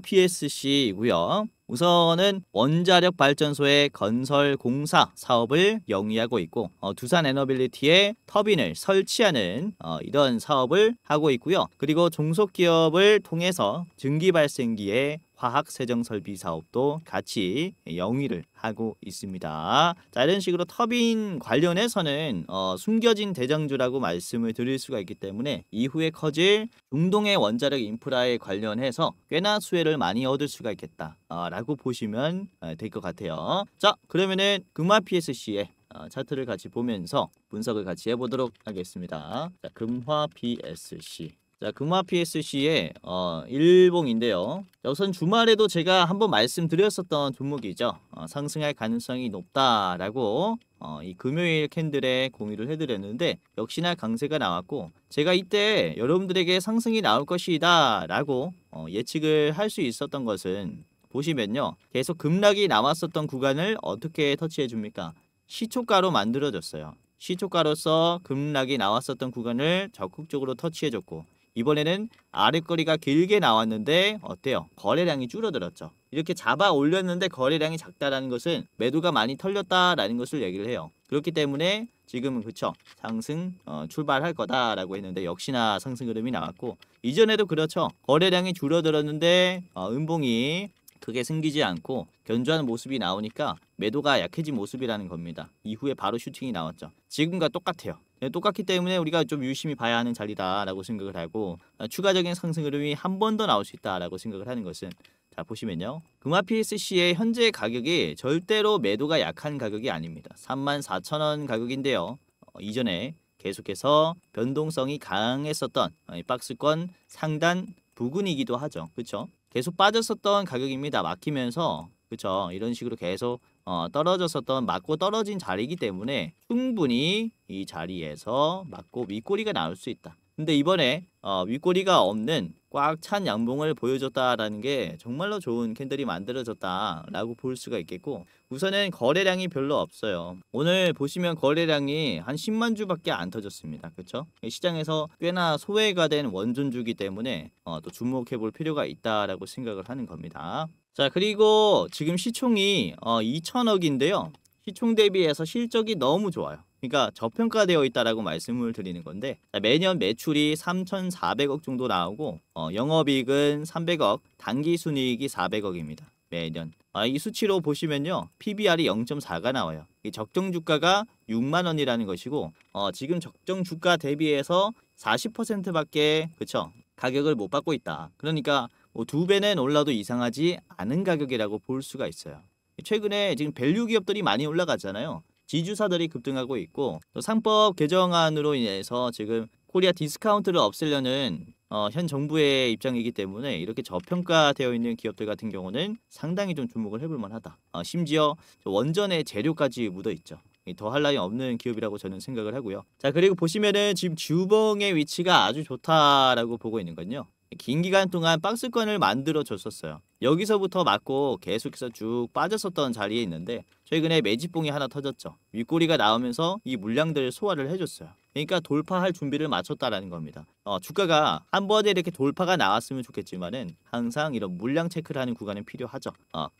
PSC이고요. 우선은 원자력 발전소의 건설 공사 사업을 영위하고 있고 두산 에너빌리티에 터빈을 설치하는 이런 사업을 하고 있고요. 그리고 종속기업을 통해서 증기발생기의 화학 세정 설비 사업도 같이 영위를 하고 있습니다. 자, 이런 식으로 터빈 관련해서는 숨겨진 대장주라고 말씀을 드릴 수가 있기 때문에 이후에 커질 중동의 원자력 인프라에 관련해서 꽤나 수혜를 많이 얻을 수가 있겠다 라고 보시면 될 것 같아요. 자, 그러면은 금화 PSC의 차트를 같이 보면서 분석을 같이 해보도록 하겠습니다. 자, 금화 PSC. 자, 금화 PSC의 일봉인데요. 우선 주말에도 제가 한번 말씀드렸었던 종목이죠. 상승할 가능성이 높다라고 이 금요일 캔들에 공유를 해드렸는데 역시나 강세가 나왔고 제가 이때 여러분들에게 상승이 나올 것이다 라고 예측을 할 수 있었던 것은 보시면요. 계속 급락이 나왔었던 구간을 어떻게 터치해 줍니까? 시초가로 만들어졌어요. 시초가로서 급락이 나왔었던 구간을 적극적으로 터치해줬고 이번에는 아랫거리가 길게 나왔는데 어때요? 거래량이 줄어들었죠. 이렇게 잡아 올렸는데 거래량이 작다라는 것은 매도가 많이 털렸다라는 것을 얘기를 해요. 그렇기 때문에 지금은 그쵸 상승 출발할 거다라고 했는데 역시나 상승 흐름이 나왔고 이전에도 그렇죠. 거래량이 줄어들었는데 음봉이 크게 생기지 않고 견조한 모습이 나오니까 매도가 약해진 모습이라는 겁니다. 이후에 바로 슈팅이 나왔죠. 지금과 똑같아요. 똑같기 때문에 우리가 좀 유심히 봐야 하는 자리다라고 생각을 하고 추가적인 상승 흐름이 한 번 더 나올 수 있다라고 생각을 하는 것은 자, 보시면요. 금화 PSC의 현재 가격이 절대로 매도가 약한 가격이 아닙니다. 34,000원 가격인데요. 이전에 계속해서 변동성이 강했었던 박스권 상단 부근이기도 하죠. 그렇죠? 계속 빠졌었던 가격입니다. 막히면서 그렇죠. 이런 식으로 계속 떨어졌었던 맞고 떨어진 자리이기 때문에 충분히 이 자리에서 맞고 윗꼬리가 나올 수 있다. 근데 이번에 윗꼬리가 없는 꽉 찬 양봉을 보여줬다라는 게 정말로 좋은 캔들이 만들어졌다라고 볼 수가 있겠고 우선은 거래량이 별로 없어요. 오늘 보시면 거래량이 한 10만 주밖에 안 터졌습니다. 그렇죠? 시장에서 꽤나 소외가 된 원존주기 때문에 또 주목해 볼 필요가 있다라고 생각을 하는 겁니다. 자, 그리고 지금 시총이 2천억인데요. 시총 대비해서 실적이 너무 좋아요. 그러니까 저평가되어 있다라고 말씀을 드리는 건데 매년 매출이 3,400억 정도 나오고 영업이익은 300억, 당기순이익이 400억입니다. 매년. 이 수치로 보시면요. PBR이 0.4가 나와요. 이 적정 주가가 6만 원이라는 것이고 지금 적정 주가 대비해서 40%밖에 그쵸? 가격을 못 받고 있다. 그러니까 뭐 2배는 올라도 이상하지 않은 가격이라고 볼 수가 있어요. 최근에 지금 밸류 기업들이 많이 올라갔잖아요. 지주사들이 급등하고 있고 또 상법 개정안으로 인해서 지금 코리아 디스카운트를 없애려는 현 정부의 입장이기 때문에 이렇게 저평가되어 있는 기업들 같은 경우는 상당히 좀 주목을 해볼 만하다. 심지어 원전의 재료까지 묻어 있죠. 더 할 나위 없는 기업이라고 저는 생각을 하고요. 자, 그리고 보시면은 지금 주봉의 위치가 아주 좋다라고 보고 있는 건요. 긴 기간 동안 박스권을 만들어 줬었어요. 여기서부터 맞고 계속해서 쭉 빠졌었던 자리에 있는데 최근에 매집봉이 하나 터졌죠. 윗꼬리가 나오면서 이 물량들을 소화를 해줬어요. 그러니까 돌파할 준비를 마쳤다라는 겁니다. 주가가 한 번에 이렇게 돌파가 나왔으면 좋겠지만은 항상 이런 물량 체크를 하는 구간은 필요하죠.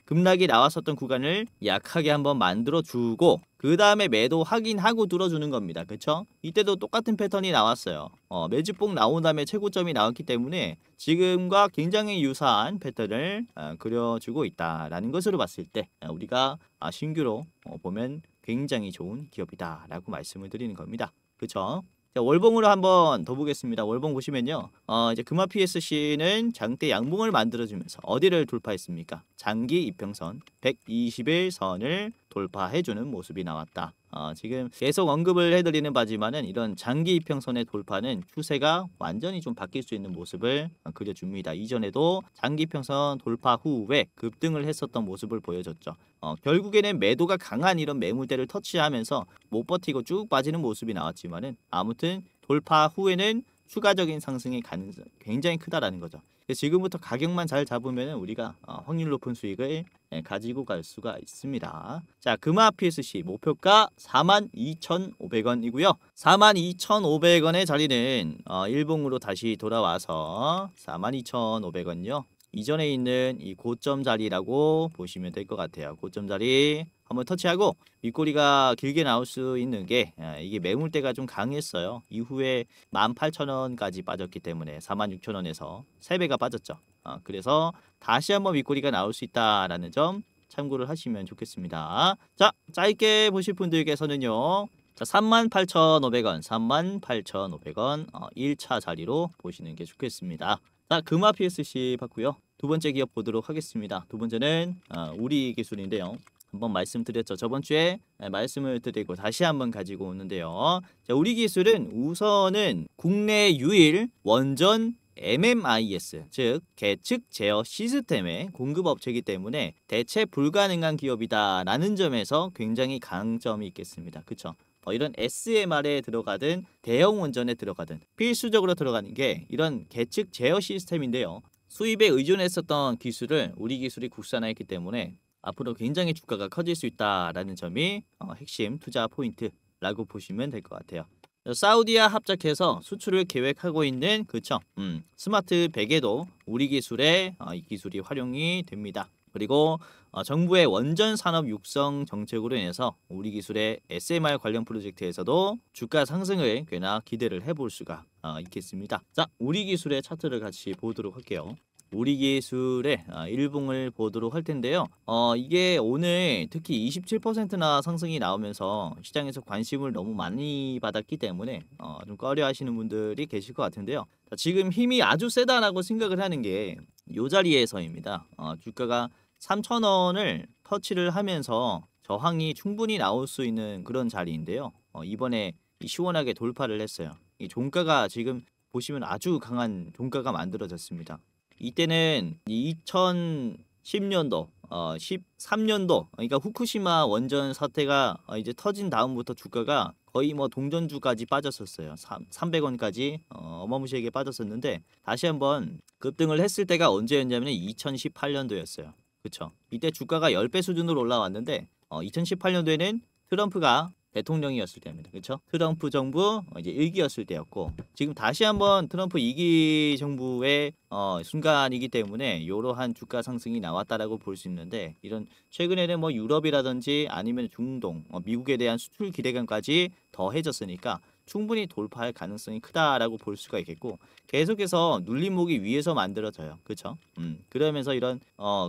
급락이 나왔었던 구간을 약하게 한번 만들어 주고 그 다음에 매도 확인하고 들어주는 겁니다. 그쵸? 이때도 똑같은 패턴이 나왔어요. 매집봉 나온 다음에 최고점이 나왔기 때문에 지금과 굉장히 유사한 패턴을 그려주고 있다라는 것으로 봤을 때 우리가 신규로 보면 굉장히 좋은 기업이다라고 말씀을 드리는 겁니다. 그쵸? 자, 월봉으로 한번 더 보겠습니다. 월봉 보시면요. 이제 금화 PSC는 장대 양봉을 만들어주면서 어디를 돌파했습니까? 장기 이평선 120일 선을 돌파해주는 모습이 나왔다. 지금 계속 언급을 해드리는 바지만은 이런 장기 이평선의 돌파는 추세가 완전히 좀 바뀔 수 있는 모습을 그려줍니다. 이전에도 장기 이평선 돌파 후에 급등을 했었던 모습을 보여줬죠. 결국에는 매도가 강한 이런 매물대를 터치하면서 못 버티고 쭉 빠지는 모습이 나왔지만은 아무튼 돌파 후에는 추가적인 상승의 가능성이 굉장히 크다라는 거죠. 지금부터 가격만 잘 잡으면 우리가 확률 높은 수익을 가지고 갈 수가 있습니다. 자, 금화 PSC 목표가 42,500원이고요. 42,500원의 자리는 일봉으로 다시 돌아와서 42,500원요. 이전에 있는 이 고점 자리라고 보시면 될 것 같아요. 고점 자리 한번 터치하고 윗꼬리가 길게 나올 수 있는 게 이게 매물대가 좀 강했어요. 이후에 18,000원까지 빠졌기 때문에 46,000원에서 3배가 빠졌죠. 그래서 다시 한번 윗꼬리가 나올 수 있다라는 점 참고를 하시면 좋겠습니다. 자, 짧게 보실 분들께서는요. 자, 38,500원, 38,500원 1차 자리로 보시는 게 좋겠습니다. 자, 금화 PSC 봤고요. 두 번째 기업 보도록 하겠습니다. 두 번째는 우리 기술인데요. 한번 말씀드렸죠. 저번 주에 말씀을 드리고 다시 한번 가지고 오는데요. 자, 우리 기술은 우선은 국내 유일 원전 MMIS, 즉 계측 제어 시스템의 공급업체이기 때문에 대체 불가능한 기업이다라는 점에서 굉장히 강점이 있겠습니다. 그쵸? 이런 SMR에 들어가든 대형 원전에 들어가든 필수적으로 들어가는 게 이런 계측 제어 시스템인데요. 수입에 의존했었던 기술을 우리 기술이 국산화했기 때문에 앞으로 굉장히 주가가 커질 수 있다라는 점이 핵심 투자 포인트라고 보시면 될 것 같아요. 사우디와 합작해서 수출을 계획하고 있는 그쵸? 스마트 베개도 우리 기술에 이 기술이 활용이 됩니다. 그리고 정부의 원전 산업 육성 정책으로 인해서 우리 기술의 SMR 관련 프로젝트에서도 주가 상승을 꽤나 기대를 해볼 수가 있겠습니다. 자, 우리 기술의 차트를 같이 보도록 할게요. 우리 기술의 일봉을 보도록 할 텐데요. 이게 오늘 특히 27%나 상승이 나오면서 시장에서 관심을 너무 많이 받았기 때문에 좀 꺼려 하시는 분들이 계실 것 같은데요. 자, 지금 힘이 아주 세다라고 생각을 하는 게 이 자리에서입니다. 주가가 3,000원을 터치를 하면서 저항이 충분히 나올 수 있는 그런 자리인데요. 이번에 시원하게 돌파를 했어요. 이 종가가 지금 보시면 아주 강한 종가가 만들어졌습니다. 이때는 2010년도, 13년도, 그러니까 후쿠시마 원전 사태가 이제 터진 다음부터 주가가 거의 뭐 동전주까지 빠졌었어요. 300원까지 어마무시하게 빠졌었는데 다시 한번 급등을 했을 때가 언제였냐면 2018년도였어요. 그쵸? 이때 주가가 10배 수준으로 올라왔는데 2018년도에는 트럼프가 대통령이었을 때입니다. 그렇죠? 트럼프 정부 이제 1기였을 때였고 지금 다시 한번 트럼프 2기 정부의 순간이기 때문에 이러한 주가 상승이 나왔다라고 볼 수 있는데 이런 최근에는 뭐 유럽이라든지 아니면 중동, 미국에 대한 수출 기대감까지 더해졌으니까 충분히 돌파할 가능성이 크다라고 볼 수가 있겠고 계속해서 눌림목이 위에서 만들어져요. 그렇죠? 그러면서 이런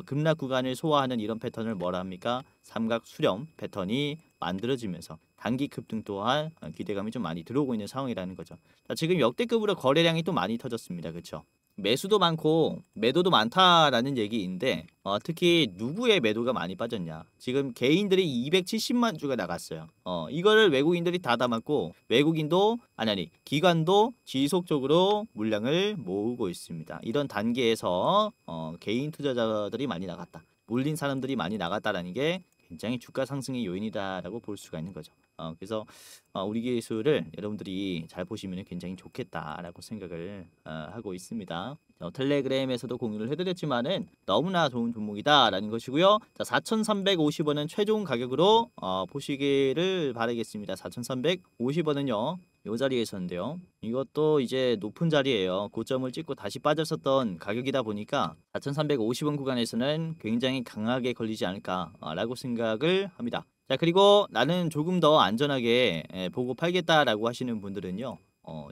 급락 구간을 소화하는 이런 패턴을 뭐라 합니까? 삼각 수렴 패턴이 만들어지면서 단기 급등 또한 기대감이 좀 많이 들어오고 있는 상황이라는 거죠. 자, 지금 역대급으로 거래량이 또 많이 터졌습니다. 그렇죠? 매수도 많고 매도도 많다라는 얘기인데 특히 누구의 매도가 많이 빠졌냐? 지금 개인들이 270만 주가 나갔어요. 이거를 외국인들이 다 담았고 외국인도 아니 기관도 지속적으로 물량을 모으고 있습니다. 이런 단계에서 개인 투자자들이 많이 나갔다. 몰린 사람들이 많이 나갔다라는 게 굉장히 주가 상승의 요인이다라고 볼 수가 있는 거죠. 그래서 우리 기술을 여러분들이 잘 보시면 굉장히 좋겠다라고 생각을 하고 있습니다. 텔레그램에서도 공유를 해드렸지만은 너무나 좋은 종목이다라는 것이고요. 자, 4,350원은 최종 가격으로 보시기를 바라겠습니다. 4,350원은요. 요 자리에 있었는데요. 이것도 이제 높은 자리예요. 고점을 찍고 다시 빠졌었던 가격이다 보니까 4,350원 구간에서는 굉장히 강하게 걸리지 않을까라고 생각을 합니다. 자, 그리고 나는 조금 더 안전하게 보고 팔겠다라고 하시는 분들은요.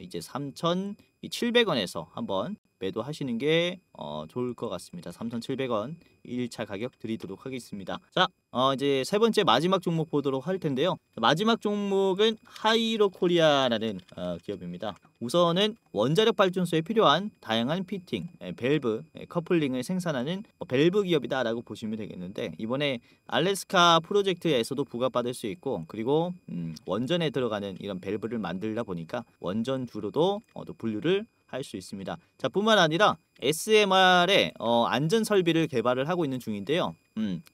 이제 3,700원에서 한번 매도하시는 게 좋을 것 같습니다. 3,700원 1차 가격 드리도록 하겠습니다. 자, 이제 세 번째 마지막 종목 보도록 할 텐데요. 마지막 종목은 하이로 코리아라는 기업입니다. 우선은 원자력 발전소에 필요한 다양한 피팅, 밸브, 커플링을 생산하는 밸브 기업이다라고 보시면 되겠는데, 이번에 알래스카 프로젝트에서도 부가받을 수 있고, 그리고 원전에 들어가는 이런 밸브를 만들다 보니까 원전주로도 또 분류를 할 수 있습니다. 자, 뿐만 아니라 SMR의 안전 설비를 개발을 하고 있는 중인데요.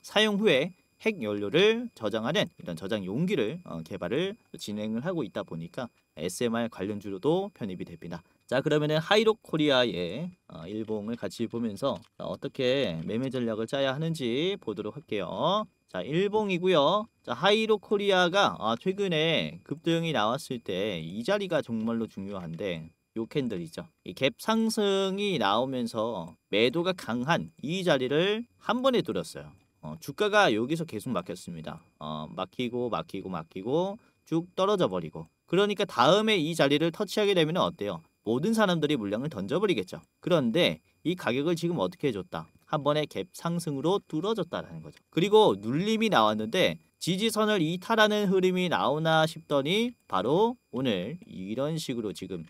사용 후에 핵 연료를 저장하는 이런 저장 용기를 개발을 진행을 하고 있다 보니까 SMR 관련주로도 편입이 됩니다. 자, 그러면은 하이록 코리아의 일봉을 같이 보면서 어떻게 매매 전략을 짜야 하는지 보도록 할게요. 자, 일봉이고요. 자, 하이록 코리아가 최근에 급등이 나왔을 때 이 자리가 정말로 중요한데, 요 캔들이죠. 이 갭 상승이 나오면서 매도가 강한 이 자리를 한 번에 뚫었어요. 주가가 여기서 계속 막혔습니다. 막히고 쭉 떨어져 버리고. 그러니까 다음에 이 자리를 터치하게 되면 어때요? 모든 사람들이 물량을 던져버리겠죠. 그런데 이 가격을 지금 어떻게 해줬다? 한 번에 갭 상승으로 뚫어졌다라는 거죠. 그리고 눌림이 나왔는데 지지선을 이탈하는 흐름이 나오나 싶더니 바로 오늘 이런 식으로 지금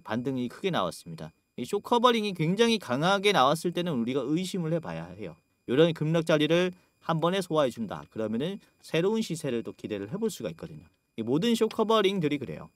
반등이 크게 나왔습니다. 이 쇼커버링이 굉장히 강하게 나왔을 때는 우리가 의심을 해봐야 해요. 이런 급락 자리를 한 번에 소화해준다. 그러면은 새로운 시세를 또 기대를 해볼 수가 있거든요. 이 모든 쇼커버링들이 그래요.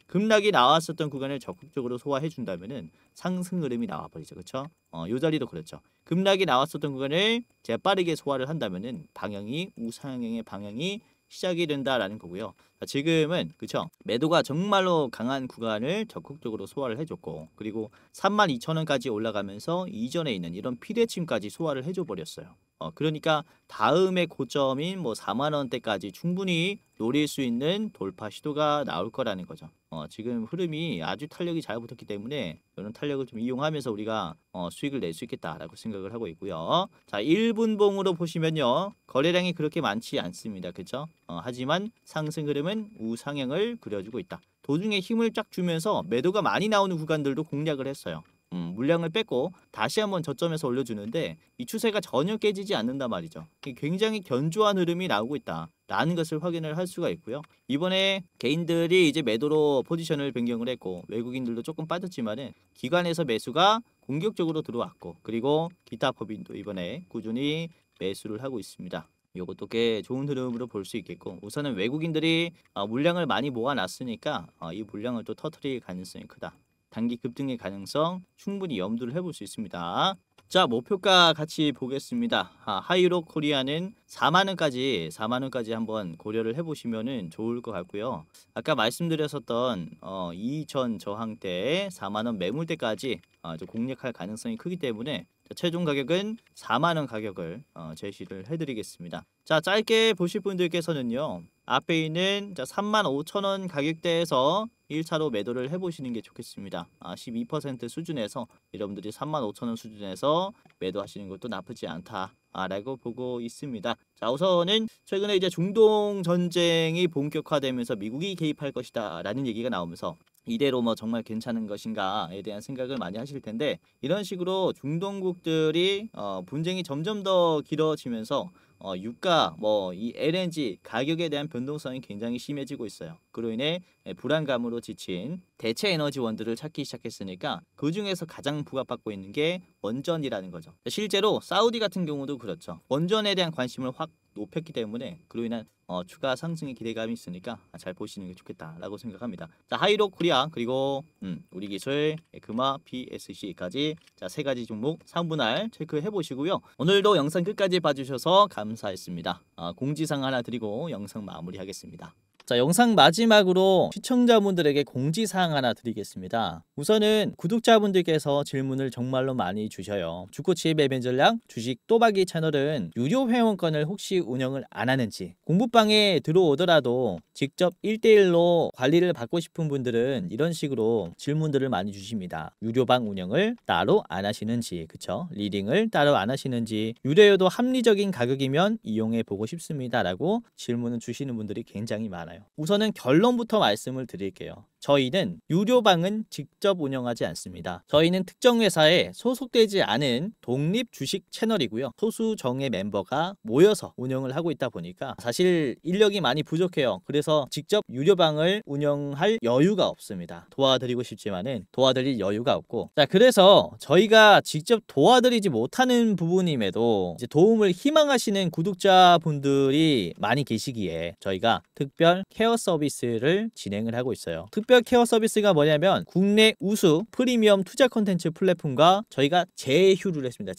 급락이 나왔었던 구간을 적극적으로 소화해준다면은 상승 흐름이 나와버리죠. 그렇죠? 요 자리도 그렇죠. 급락이 나왔었던 구간을 재빠르게 소화를 한다면은 방향이 우상향의 방향이 시작이 된다라는 거고요. 지금은 그쵸, 매도가 정말로 강한 구간을 적극적으로 소화를 해줬고, 그리고 32,000원까지 올라가면서 이전에 있는 이런 피대침까지 소화를 해줘 버렸어요. 그러니까 다음에 고점인 뭐 4만원대까지 충분히 노릴 수 있는 돌파 시도가 나올 거라는 거죠. 지금 흐름이 아주 탄력이 잘 붙었기 때문에 이런 탄력을 좀 이용하면서 우리가 수익을 낼 수 있겠다라고 생각을 하고 있고요. 자, 1분봉으로 보시면요, 거래량이 그렇게 많지 않습니다. 그렇죠? 하지만 상승 흐름은 우상향을 그려주고 있다. 도중에 힘을 쫙 주면서 매도가 많이 나오는 구간들도 공략을 했어요. 물량을 뺏고 다시 한번 저점에서 올려주는데 이 추세가 전혀 깨지지 않는단 말이죠. 굉장히 견조한 흐름이 나오고 있다라는 것을 확인을 할 수가 있고요. 이번에 개인들이 이제 매도로 포지션을 변경을 했고, 외국인들도 조금 빠졌지만은 기관에서 매수가 공격적으로 들어왔고, 그리고 기타 법인도 이번에 꾸준히 매수를 하고 있습니다. 이것도 꽤 좋은 흐름으로 볼 수 있겠고, 우선은 외국인들이 물량을 많이 모아놨으니까 이 물량을 또 터뜨릴 가능성이 크다. 단기 급등의 가능성 충분히 염두를 해볼 수 있습니다. 자, 목표가 같이 보겠습니다. 하이로 코리아는 4만원까지 한번 고려를 해보시면 좋을 것 같고요. 아까 말씀드렸었던 이전 저항대 4만원 매물대까지 좀 공략할 가능성이 크기 때문에 최종 가격은 4만원 가격을 제시를 해드리겠습니다. 자, 짧게 보실 분들께서는요, 앞에 있는 35,000원 가격대에서 1차로 매도를 해보시는 게 좋겠습니다. 12% 수준에서 여러분들이 35,000원 수준에서 매도하시는 것도 나쁘지 않다라고 보고 있습니다. 자, 우선은 최근에 이제 중동 전쟁이 본격화되면서 미국이 개입할 것이다라는 얘기가 나오면서 이대로 뭐 정말 괜찮은 것인가에 대한 생각을 많이 하실 텐데, 이런 식으로 중동국들이 분쟁이 점점 더 길어지면서 유가 이 LNG 가격에 대한 변동성이 굉장히 심해지고 있어요. 그로 인해 불안감으로 지친 대체 에너지원들을 찾기 시작했으니까 그 중에서 가장 부각받고 있는 게 원전이라는 거죠. 실제로 사우디 같은 경우도 그렇죠. 원전에 대한 관심을 확 높였기 때문에 그로 인한 추가 상승의 기대감이 있으니까 잘 보시는 게 좋겠다라고 생각합니다. 자, 하이로 코리아, 그리고 우리 기술 금화 PSC까지 세 가지 종목 3분할 체크해 보시고요. 오늘도 영상 끝까지 봐주셔서 감사했습니다. 공지사항 하나 드리고 영상 마무리하겠습니다. 자, 영상 마지막으로 시청자분들에게 공지사항 하나 드리겠습니다. 우선은 구독자분들께서 질문을 정말로 많이 주셔요. 주코치의 매매 전략 주식 또박이 채널은 유료 회원권을 혹시 운영을 안 하는지, 공부방에 들어오더라도 직접 1대1로 관리를 받고 싶은 분들은 이런 식으로 질문들을 많이 주십니다. 유료방 운영을 따로 안 하시는지, 그쵸? 리딩을 따로 안 하시는지, 유료여도 합리적인 가격이면 이용해 보고 싶습니다 라고 질문을 주시는 분들이 굉장히 많아요. 우선은 결론부터 말씀을 드릴게요. 저희는 유료방은 직접 운영하지 않습니다. 저희는 특정 회사에 소속되지 않은 독립 주식 채널이고요. 소수 정예 멤버가 모여서 운영을 하고 있다 보니까 사실 인력이 많이 부족해요. 그래서 직접 유료방을 운영할 여유가 없습니다. 도와드리고 싶지만은 도와드릴 여유가 없고, 자, 그래서 저희가 직접 도와드리지 못하는 부분임에도 이제 도움을 희망하시는 구독자분들이 많이 계시기에 저희가 특별 케어 서비스를 진행을 하고 있어요. 특별 케어 서비스가 뭐냐면 국내 우수 프리미엄 투자 콘텐츠 플랫폼과 저희가 제휴를 했습니다.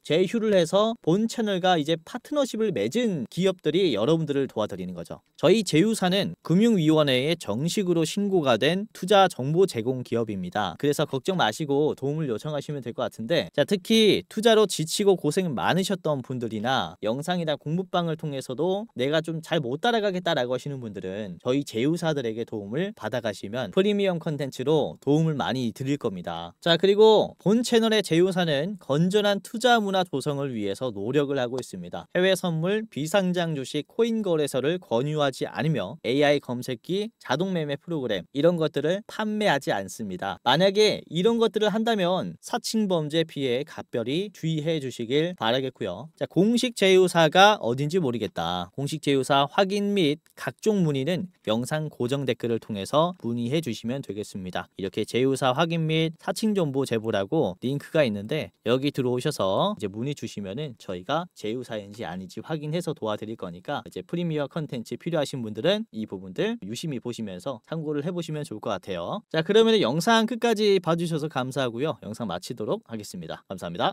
제휴를 해서 본 채널과 이제 파트너십을 맺은 기업들이 여러분들을 도와드리는 거죠. 저희 제휴사는 금융위원회에 정식으로 신고가 된 투자 정보 제공 기업입니다. 그래서 걱정 마시고 도움을 요청하시면 될 것 같은데, 자, 특히 투자로 지치고 고생 많으셨던 분들이나 영상이나 공부방을 통해서도 내가 좀 잘 못 따라가겠다라고 하시는 분들은 저희 제휴사들에게 도움을 받아가시면 프리미엄 컨텐츠로 도움을 많이 드릴 겁니다. 자, 그리고 본 채널의 제휴사는 건전한 투자 문화 조성을 위해서 노력을 하고 있습니다. 해외 선물, 비상장 주식, 코인 거래소를 권유하지 않으며 AI 검색기, 자동 매매 프로그램 이런 것들을 판매하지 않습니다. 만약에 이런 것들을 한다면 사칭범죄 피해에 각별히 주의해 주시길 바라겠고요. 자, 공식 제휴사가 어딘지 모르겠다. 공식 제휴사 확인 및 각종 문의는 영상 고정 댓글을 통해서 문의해 주시면 되겠습니다. 이렇게 제휴사 확인 및 사칭 정보 제보라고 링크가 있는데 여기 들어오셔서 이제 문의 주시면은 저희가 제휴사인지 아닌지 확인해서 도와드릴 거니까 이제 프리미어 컨텐츠 필요하신 분들은 이 부분들 유심히 보시면서 참고를 해보시면 좋을 것 같아요. 자, 그러면 영상 끝까지 봐주셔서 감사하고요. 영상 마치도록 하겠습니다. 감사합니다.